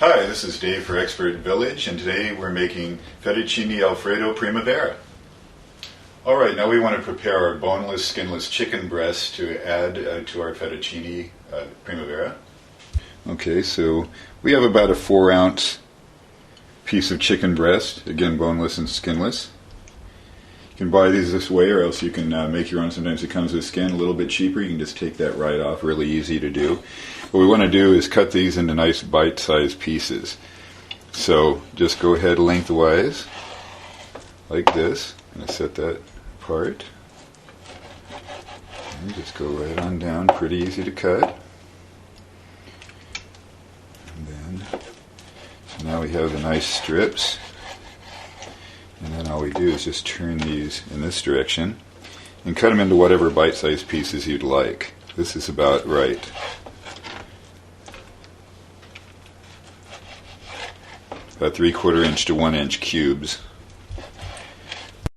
Hi, this is Dave for Expert Village, and today we're making Fettuccine Alfredo Primavera. Alright, now we want to prepare our boneless, skinless chicken breast to add to our Fettuccine Primavera. Okay, so we have about a 4-ounce piece of chicken breast, again boneless and skinless. You can buy these this way, or else you can make your own. Sometimes it comes with skin, a little bit cheaper. You can just take that right off, really easy to do. What we want to do is cut these into nice bite-sized pieces. So just go ahead lengthwise, like this. I'm going to set that apart. And just go right on down, pretty easy to cut. And then, so now we have the nice strips. And then all we do is just turn these in this direction and cut them into whatever bite-sized pieces you'd like. This is about right. About 3/4 inch to 1 inch cubes.